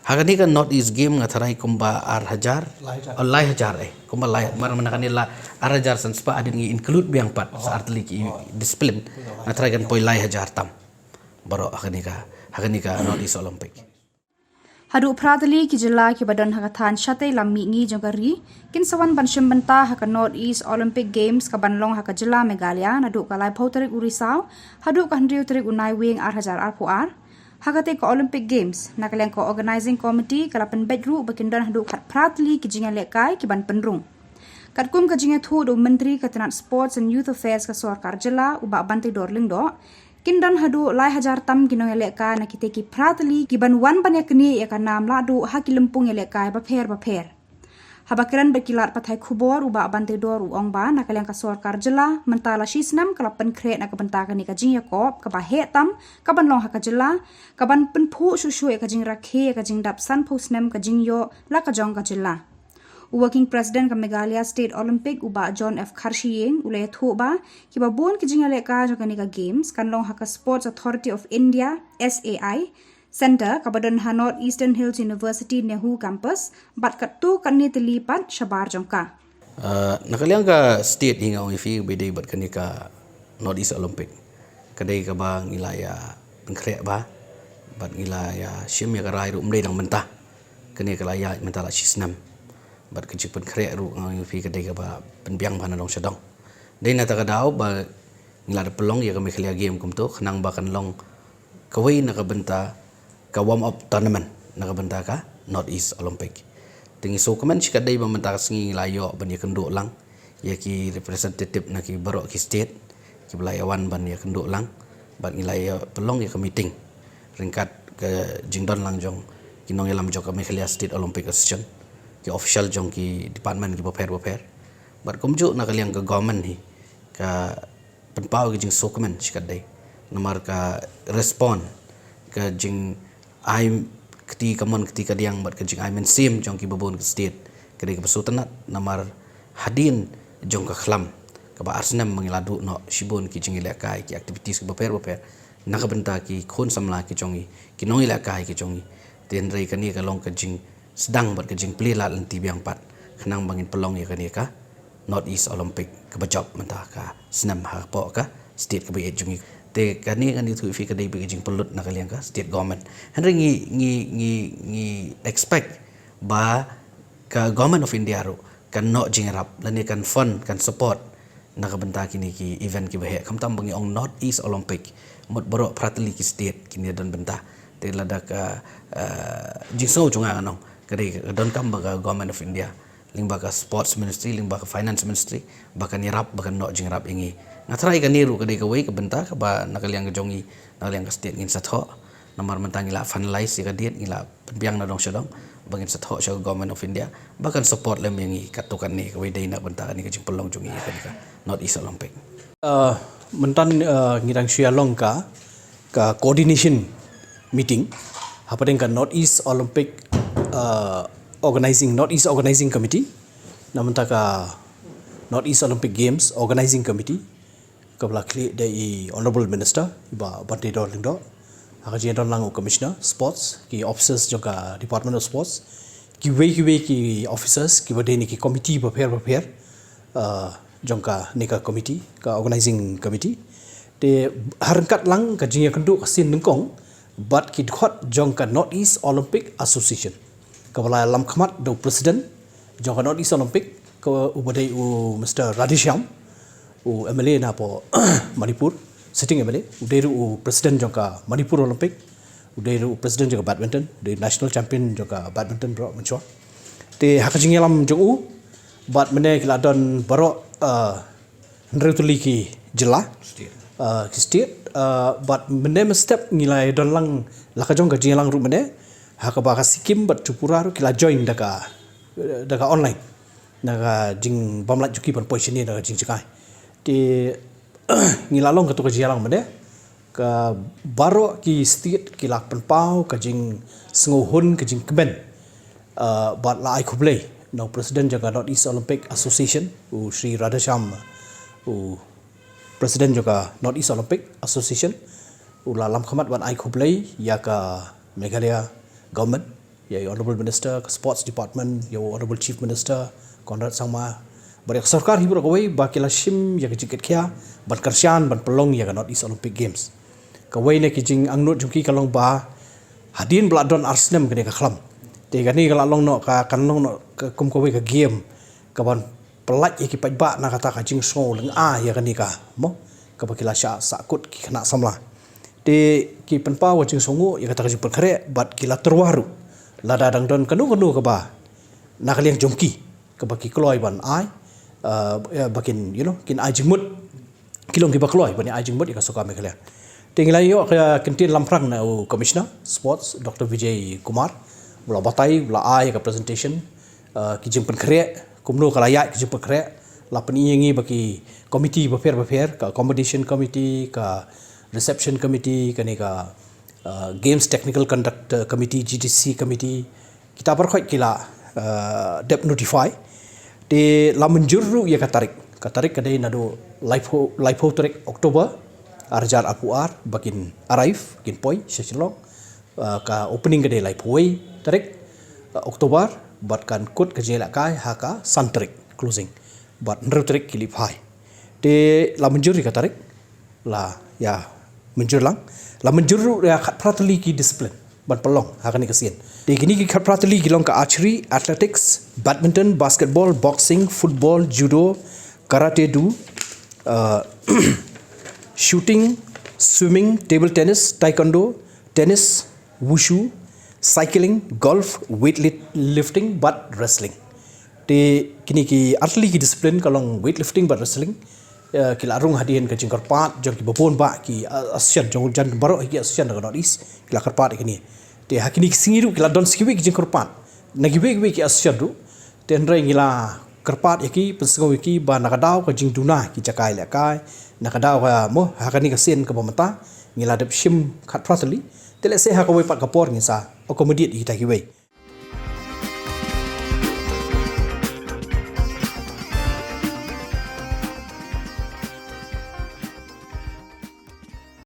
Hagan ni kan North East game ngatarai kumba Ar-Hajar Lai Hajar kumba Lai mana mana kan ni la Ar-Hajar san spa adin ngi include biang pat saat liki disiplin ngatarai kan poi Lai Hajar tam baro hagan ni ka North East Olympic hadu pratali ki jila ki badan hakathan shate lammi ngi jongari kin sawan banshim banta haka North East Olympic Games ka banlong haka jila Meghalaya nadu kalai phauterik urisau hadu ka handriu terik unai wing Ar-Hajar Ar-Puar Hakate ko Olympic Games nakaliang ko organizing committee kalapan bedru bakindan hadu kat pratli ki jinga lekai ki ban penrung. Kat kum ka jinga thu do menteri katanat sports and youth affairs ka sarkar jila uba bantai dorling do kindan hadu Lai Hajar tam kinong lekai na kite ki pratli ki ban wan ban yakni ya ka nam la du hakilempung lekai ba pher Habakiran berkilat patai kubor uba bantai dor uong ba nakaliang ka sarkar jila mentala shisnam kalapan kret na kabentakan ni ka jing yakop ka ba tam ka ban long haka jila ka ban penpu susu ka jing rakhe ka jing dap san posnem ka jing yo la ka jong ka jila Working President ka Meghalaya State Olympic uba John F. Kharshiyeng ulay thu ba ki ba bon ki jing ale ka jo ka games kan long haka Sports Authority of India SAI Center kabadan North Eastern Hills University Nehu Campus bat katu kanni telipat shabar jongka. Nakaliang ka state hinga ong ifi bedai bat kani ka North East Olympic. Kadai ka ba ngilaya pengkrek ba bat ngilaya shim ya karai ru mdai nang mentah. Kani ka laya mentala shisnam. Bat kecik pengkrek ru ong ifi kadai ka ba penbiang ba nang sedong. Dai na ta kadau ba ngilada pelong ya ka Meghalaya game kum tu khenang ba kan long kawai na ka benta ka warm up tournament nakabenta ka North East Olympic. Tingi so komen si kadai bamenta singi layo ban ya kenduk lang ya ki representative na ki baro ki state ki belayawan ban ya kenduk lang ban ngilaya pelong ya ke meeting ringkat ke jingdon lang jong kinong yalam jong ka Meghalaya State Olympic Association ki official jong ki department ki boper bat kumju nakaliang ke government ni ka penpau ki jing so komen si kadai nomor ka respond ke jing ai ketika diang buat kejing ai mensim jong ki babon ke state kedai ke sultanat namar hadin jong ke khlam ke ba arsenam mengiladu no shibon ki jing ilakai ki activities ke baper nak benta ki khon samla ki jongi ki nong ilakai ki jongi ten rei kani ka long kejing sedang buat kejing plila lenti biang pat khenang bangin pelong ya kani ka North East Olympic ke bajop mentah ka senam ha po ka state ke ba jongi te kani kan itu fi kadai bagi pelut nakaliang ka state government henry ngi expect ba ka government of India ro kan no jingrap lani kan fund kan support nakabenta kini ki event ki bahe kamtam bangi ong North East Olympic mot borok pratli ki state kini dan benta te lada ka jingso junga anong kadai don kam ba government of India lingba ka sports ministry lingba ka finance ministry bakan nirap bakan no jingrap ingi ngatrai ka niru kadai ka wei ka benta ka ba nakaliang ka jongi nakaliang ka state ngin satho namar mentang ila finalize ka diet ila penbiang na dong sedong bangin satho sa government of India bahkan support lem yang katukan ni ka wei dai nak benta ni ka jing pelong jongi ka North East Olympic mentan ngirang syalong ka coordination meeting hapadeng ka North East Olympic North East Organizing Committee namanta ka North East Olympic Games Organizing Committee kabla kli dai Honorable Minister iba Bante Dorling do akaji don lang Commissioner Sports ki officers joka Department of Sports ki wei ki officers ki bade ni ki committee prepare jongka nika committee ka organizing committee te harkat lang ka jingya kendu kasin nengkong but ki khot jongka North East Olympic Association kabla lam khamat do president jongka North East Olympic ko ubadai u Mr Radhishyam u MLA na po Manipur sitting MLA uderu president jongka Manipur Olympic uderu president jongka badminton de national champion jongka badminton bro mencho te hakajing lam jongu but mene kiladon baro nretuli ki jela ki state but mene step ngilai don lang lakajong ka jingalang ru mene hakaba ka Sikkim but Tripura ru kila join daga online naga jing bamlat juki pan position ni daga jing cikai di ngilalong ketua jialang mede ka baro ki state ki lak penpau ka jing sengohun ka jing keben bat la ai kublei no president jaga North East Olympic Association u Sri Radhasham u president jaga North East Olympic Association u la lam khamat bat ai kublei ya ka Meghalaya government ya Honorable Minister ke Sports Department, ya Honorable Chief Minister Conrad Sangma. Bari sarkar hibur kawai ba kila shim ya kicik kya ban kersian ban pelong ya North East Olympic Games. Kawai ne kijing angnut jumki kalong ba hadin bladon Arsenal kene ka khlam. Te gani kala long no ka kanong no kum kawai ka game ka ban pelat ya ki pajba na kata ka jing so leng ya kani ka mo ka bakila sha sakut ki kena samla. Te ki penpa wa jing songu ya kata ka jumpa kare bat kila terwaru. Lada dang don kanu ka ba na kaliang jumki ka baki kloi ban bakin kin ajimut kilong ki bakloi bani ajimut ka soka mekala tinggal yo ka kentin lamprang na commissioner sports Dr. Vijay Kumar bula batai bula ka presentation ki jimpen kre kumno kala ya ki jimpen kre la peningi baki committee befer ka competition committee ka reception committee kani ka games technical conduct committee GTC committee kita berkhoi kila dep notify di lamun juru ya katarik kadai nado live tarik Oktober arjar apuar bakin arrive kin poi sesilong ka opening kadai live way tarik Oktober batkan kut kejela kai haka santrik closing bat nrutrik kilip hai di lamun juru katarik la ya menjurlang lamun juru ya khat prateli ki discipline ban pelong hakani kesian di gini ki khat prateli ki long ka archery athletics badminton basketball boxing football judo karate do shooting swimming table tennis taekwondo tennis wushu cycling golf weightlifting but wrestling di kini ki atli ki discipline kalong weightlifting but wrestling kila arung hadian ke jingkar pat jong ki bopon ba ki asian jong jan baro ki asian daga North East kila karpat kini te hakini singiru kila don skiwi ki jingkar pat nagiwe ki asian du ten rai ngila karpat yaki pensengau ki ba nakadaw ka jing duna ki jakai la kai nakadaw ka mo hakani ka sen ka pamata ngila dep shim khat pratali tele se hakawai pat kapor ngisa accommodate ki takiwe